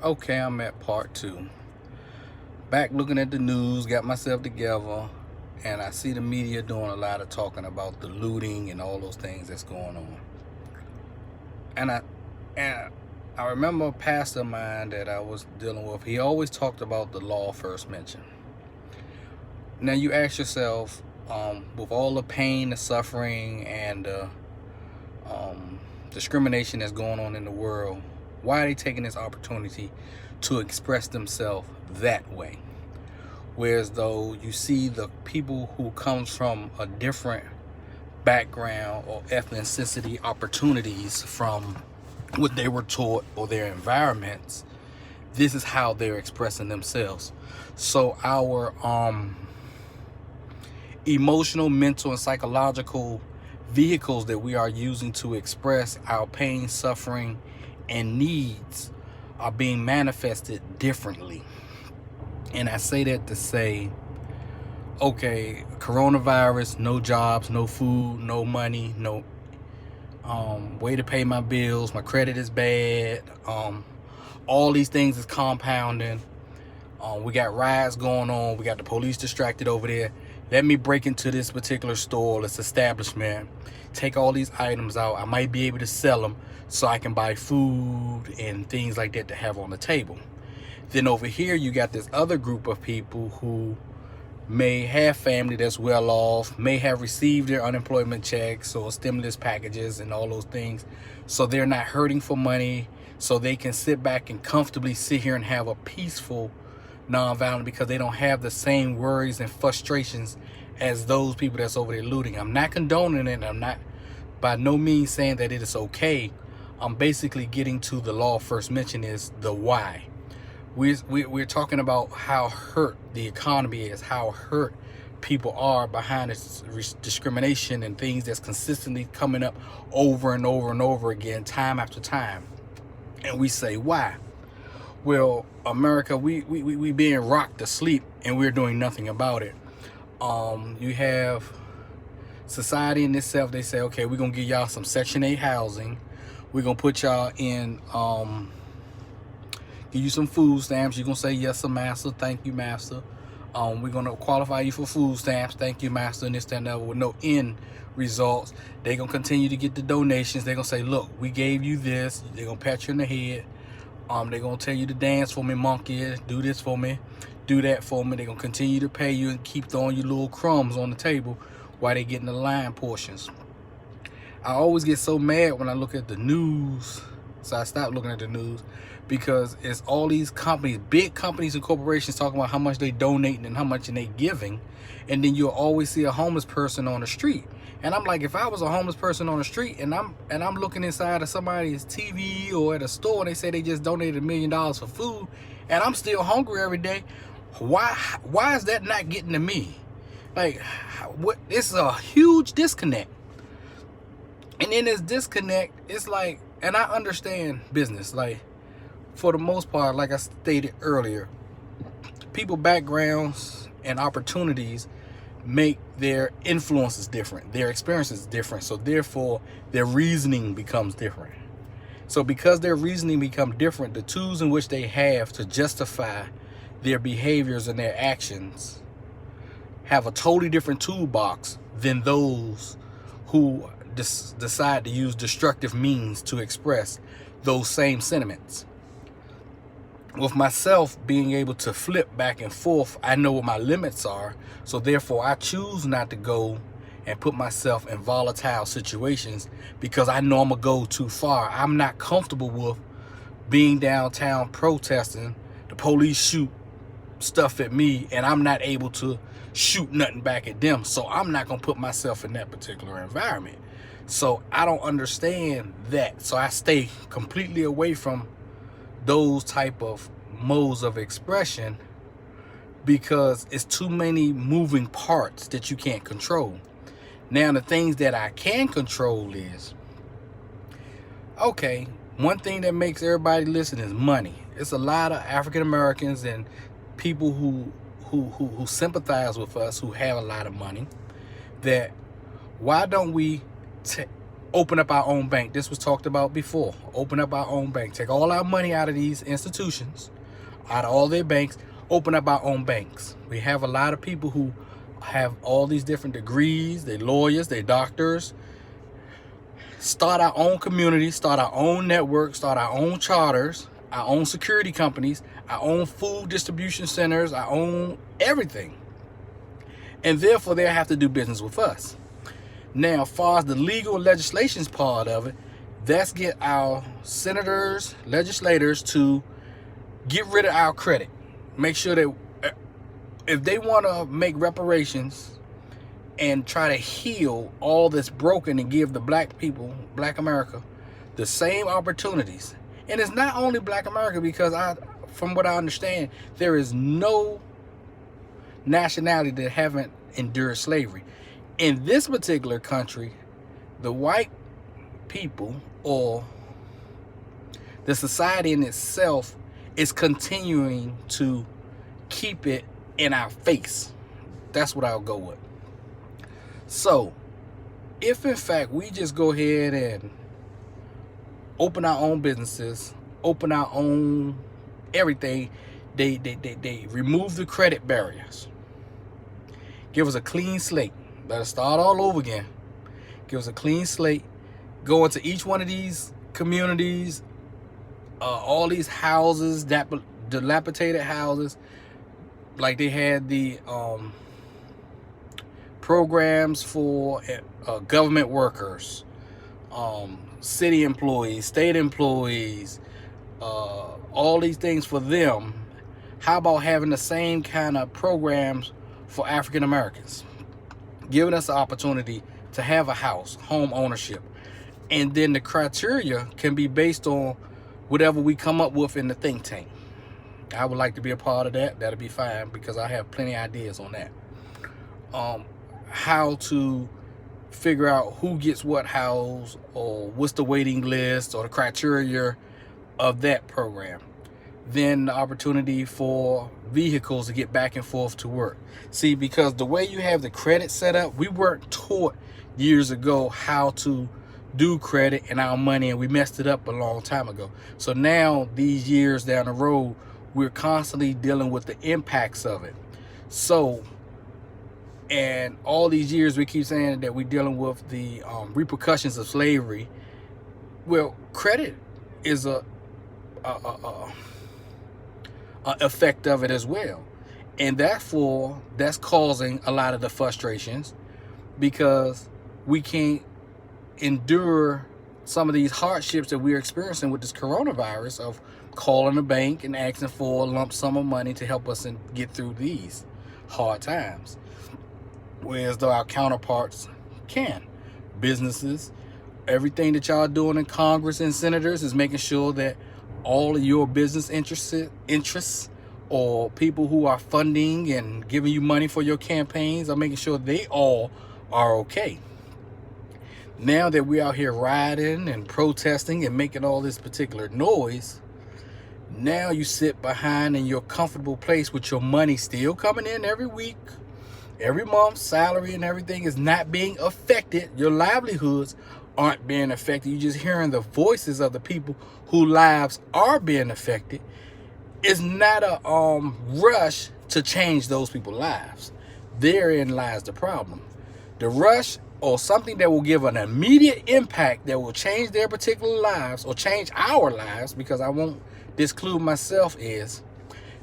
Okay, I'm at part two. Back looking at the news, got myself together, and I see the media doing a lot of talking about the looting and all those things that's going on. And I remember a pastor of mine that I was dealing with. He always talked about the law first mention. Now you ask yourself, with all the pain, the suffering, and discrimination that's going on in the world, why are they taking this opportunity to express themselves that way? Whereas though you see the people who comes from a different background or ethnicity opportunities from what they were taught or their environments, this is how they're expressing themselves. So our emotional, mental, and psychological vehicles that we are using to express our pain, suffering, and needs are being manifested differently. And I say that to say, okay, coronavirus, no jobs, no food, no money, no way to pay my bills, my credit is bad, all these things is compounding. We got riots going on, we got the police distracted over there. Let me break into this particular store, this establishment, take all these items out. I might be able to sell them so I can buy food and things like that to have on the table. Then over here, you got this other group of people who may have family that's well off, may have received their unemployment checks or stimulus packages and all those things. So they're not hurting for money, so they can sit back and comfortably sit here and have a peaceful nonviolent, because they don't have the same worries and frustrations as those people that's over there looting. I'm not condoning it. I'm not by no means saying that it is okay. I'm basically getting to the law first mention is the why. We're talking about how hurt the economy is, how hurt people are behind this discrimination and things that's consistently coming up over and over and over again, time after time. And we say, why? Well, America, we being rocked to sleep and we're doing nothing about it. You have society in itself. They say, okay, we're gonna give y'all some Section 8 housing. We're gonna put y'all in, give you some food stamps. You're gonna say, yes, sir, master. Thank you, master. We're gonna qualify you for food stamps. Thank you, master. And this, that, and that, with no end results. They're gonna continue to get the donations. They're gonna say, look, we gave you this. They're gonna pat you in the head. They're gonna tell you to dance for me, monkey, do this for me, do that for me. They're gonna continue to pay you and keep throwing you little crumbs on the table while they getting the line portions. I always get so mad when I look at the news, so I stopped looking at the news, because it's all these companies, big companies and corporations, talking about how much they donating and how much they giving, and then you'll always see a homeless person on the street. And I'm like, if I was a homeless person on the street and I'm looking inside of somebody's TV or at a store and they say they just donated $1 million for food, and I'm still hungry every day, why is that not getting to me? Like, what? It's a huge disconnect. And in this disconnect, it's like, and I understand business, like, for the most part, like I stated earlier, people backgrounds and opportunities make their influences different, their experiences different, so therefore their reasoning becomes different. So because their reasoning become different, the tools in which they have to justify their behaviors and their actions have a totally different toolbox than those who decide to use destructive means to express those same sentiments. With myself being able to flip back and forth, I know what my limits are, so therefore I choose not to go and put myself in volatile situations, because I know I'm gonna go too far. I'm not comfortable with being downtown protesting, the police shoot stuff at me, and I'm not able to shoot nothing back at them. So I'm not gonna put myself in that particular environment. So I don't understand that. So I stay completely away from those type of modes of expression, because it's too many moving parts that you can't control. Now the things that I can control is, okay, one thing that makes everybody listen is money. It's a lot of African Americans and people who sympathize with us, who have a lot of money, that why don't we open up our own bank. This was talked about before. Open up our own bank. Take all our money out of these institutions, out of all their banks. Open up our own banks. We have a lot of people who have all these different degrees. They're lawyers, they're doctors. Start our own community, start our own network, start our own charters, our own security companies, our own food distribution centers, our own everything. And therefore, they have to do business with us. Now, as far as the legal legislations part of it, let's get our senators, legislators to get rid of our credit. Make sure that if they want to make reparations and try to heal all that's broken and give the black people, black America, the same opportunities. And it's not only black America, because from what I understand, there is no nationality that haven't endured slavery. In this particular country, the white people, or the society in itself, is continuing to keep it in our face. That's what I'll go with. So, if in fact we just go ahead and open our own businesses, open our own everything, they remove the credit barriers, give us a clean slate, let us start all over again, give us a clean slate, go into each one of these communities, all these houses, dilapidated houses, like they had the programs for government workers, city employees, state employees, all these things for them. How about having the same kind of programs for African Americans, giving us the opportunity to have a house, home ownership, and then the criteria can be based on whatever we come up with in the think tank. I would like to be a part of that. That'll be fine, because I have plenty of ideas on that. How to figure out who gets what house, or what's the waiting list, or the criteria of that program. Then the opportunity for vehicles to get back and forth to work. See, because the way you have the credit set up, we weren't taught years ago how to do credit and our money, and we messed it up a long time ago. So now, these years down the road, we're constantly dealing with the impacts of it. So, and all these years we keep saying that we're dealing with the repercussions of slavery. Well, credit is a effect of it as well, and therefore that's causing a lot of the frustrations, because we can't endure some of these hardships that we're experiencing with this coronavirus, of calling a bank and asking for a lump sum of money to help us get through these hard times, whereas though our counterparts can. Businesses, everything that y'all doing in Congress and senators is making sure that all of your business interests or people who are funding and giving you money for your campaigns are making sure they all are okay. Now that we're out here rioting and protesting and making all this particular noise, now you sit behind in your comfortable place with your money still coming in every week, every month, salary and everything is not being affected. Your livelihoods aren't being affected. You're just hearing the voices of the people whose lives are being affected. It's not a rush to change those people's lives. Therein lies the problem. The rush, or something that will give an immediate impact that will change their particular lives, or change our lives, because I won't disclude myself, is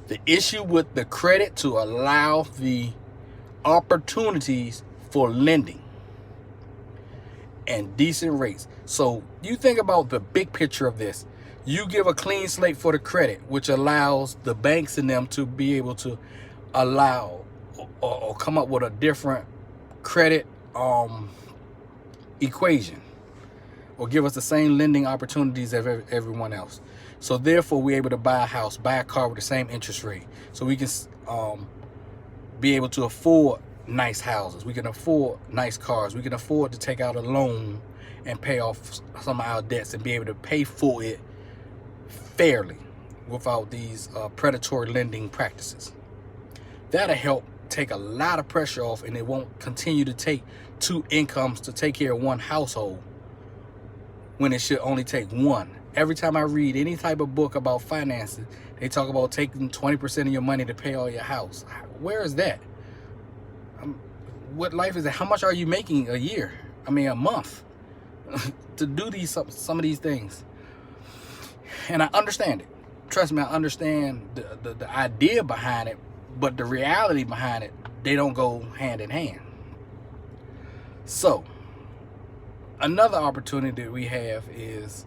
the issue with the credit to allow the opportunities for lending and decent rates. So you think about the big picture of this. You give a clean slate for the credit, which allows the banks in them to be able to allow or come up with a different credit equation, or give us the same lending opportunities as everyone else. So therefore, we're able to buy a house, buy a car with the same interest rate. So we can be able to afford nice houses. We can afford nice cars. We can afford to take out a loan and pay off some of our debts and be able to pay for it fairly without these predatory lending practices. That'll help take a lot of pressure off, and it won't continue to take two incomes to take care of one household when it should only take one. Every time I read any type of book about finances, they talk about taking 20% of your money to pay all your house. Where is that? What life is that? How much are you making a year? I mean, a month to do some of these things? And I understand it. Trust me, I understand the idea behind it, but the reality behind it, they don't go hand in hand. So, another opportunity that we have is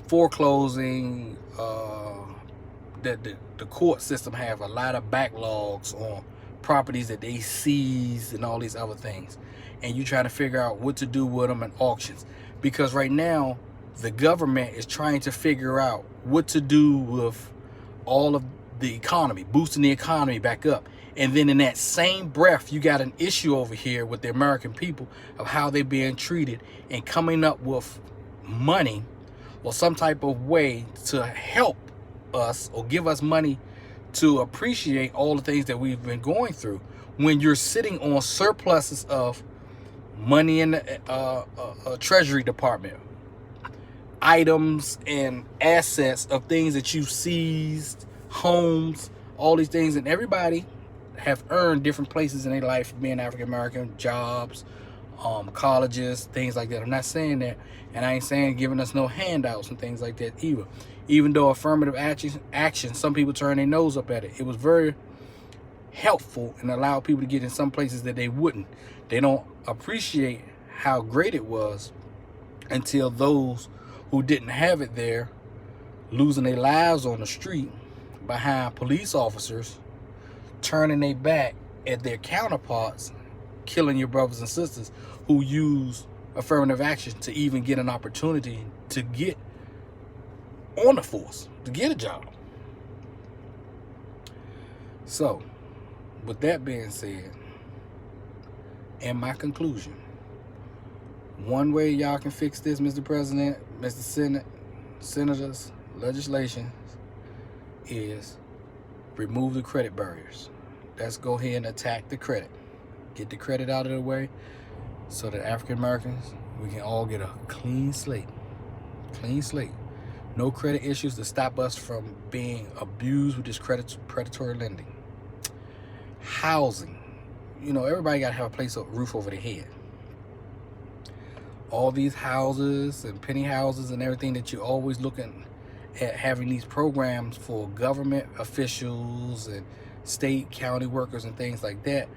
foreclosing. That the court system have a lot of backlogs on properties that they seize and all these other things, and you trying to figure out what to do with them in auctions, because right now the government is trying to figure out what to do with all of the economy, boosting the economy back up. And then in that same breath, you got an issue over here with the American people of how they're being treated, and coming up with money or some type of way to help us or give us money to appreciate all the things that we've been going through, when you're sitting on surpluses of money in the Treasury Department, items and assets of things that you seized, homes, all these things, and everybody have earned different places in their life, being African American, jobs, colleges, things like that. I'm not saying that, and I ain't saying giving us no handouts and things like that either. Even though affirmative action, some people turn their nose up at it. It was very helpful and allowed people to get in some places that they wouldn't. They don't appreciate how great it was until those who didn't have it there losing their lives on the street behind police officers, turning their back at their counterparts, killing your brothers and sisters who use affirmative action to even get an opportunity to get on the force, to get a job. So, with that being said, and my conclusion, one way y'all can fix this, Mr. President, Mr. Senate, senators, legislation, is remove the credit barriers. Let's go ahead and attack the credit. Get the credit out of the way so that African Americans, we can all get a clean slate. Clean slate. No credit issues to stop us from being abused with this predatory lending. Housing. You know, everybody got to have a place, a roof over their head. All these houses and penny houses and everything that you're always looking at, having these programs for government officials and state, county workers and things like that,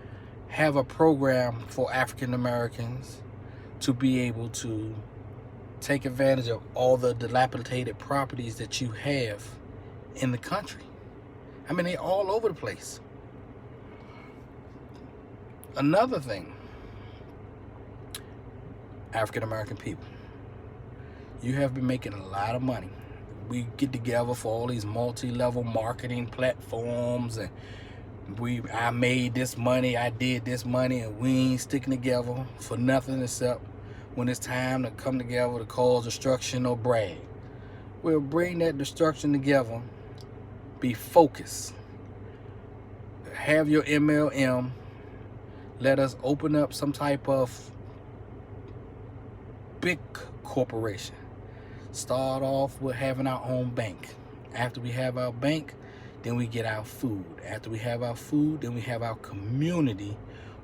have a program for African Americans to be able to take advantage of all the dilapidated properties that you have in the country. I mean, they're all over the place. Another thing, African American people, you have been making a lot of money. We get together for all these multi-level marketing platforms, and I made this money, I did this money, and we ain't sticking together for nothing except when it's time to come together to cause destruction or brag. We'll bring that destruction together, be focused, have your MLM, let us open up some type of big corporation. Start off with having our own bank. After we have our bank, then we get our food. After we have our food, then we have our community,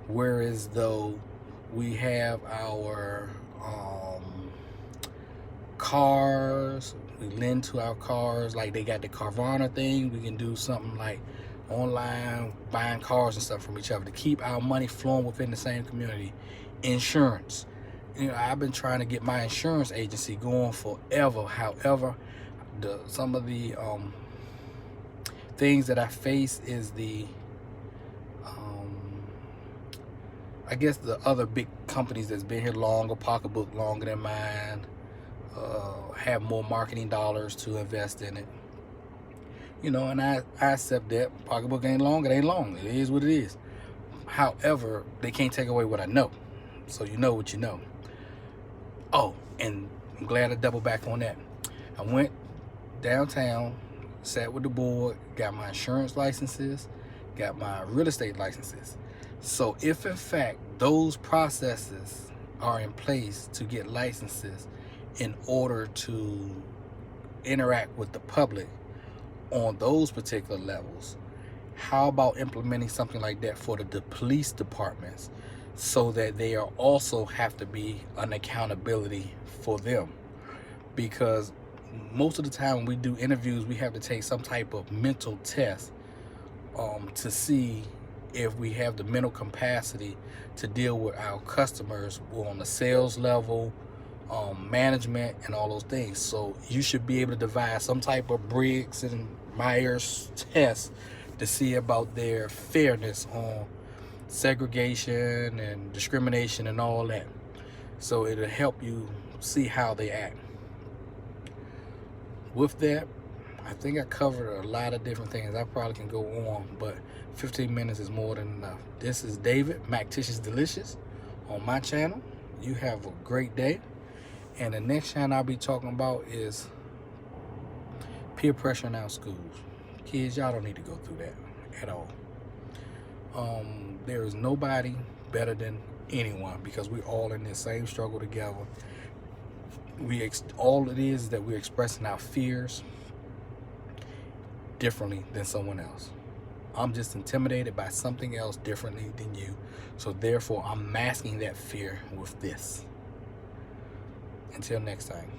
whereas though we have our cars, we lend to our cars, like they got the Carvana thing. We can do something like online, buying cars and stuff from each other to keep our money flowing within the same community. Insurance. You know, I've been trying to get my insurance agency going forever. However, some of the things that I face is I guess the other big companies that's been here longer, Pocketbook longer than mine, have more marketing dollars to invest in it. You know, and I accept that. Pocketbook ain't long, it ain't long. It is what it is. However, they can't take away what I know. So you know what you know. Oh, and I'm glad I doubled back on that. I went downtown, sat with the board, got my insurance licenses, got my real estate licenses. So if in fact those processes are in place to get licenses in order to interact with the public on those particular levels. How about implementing something like that for the police departments, so that they are also have to be an accountability for them? Because most of the time when we do interviews, we have to take some type of mental test to see if we have the mental capacity to deal with our customers on the sales level, management, and all those things. So you should be able to devise some type of Briggs and Myers test to see about their fairness on segregation and discrimination and all that. So it'll help you see how they act. With that, I think I covered a lot of different things. I probably can go on, but 15 minutes is more than enough. This is David, Macticious Delicious, on my channel. You have a great day. And the next channel I'll be talking about is peer pressure in our schools. Kids, y'all don't need to go through that at all. There is nobody better than anyone, because we're all in this same struggle together. All it is that we're expressing our fears differently than someone else. I'm just intimidated by something else differently than you, so therefore I'm masking that fear with this. Until next time.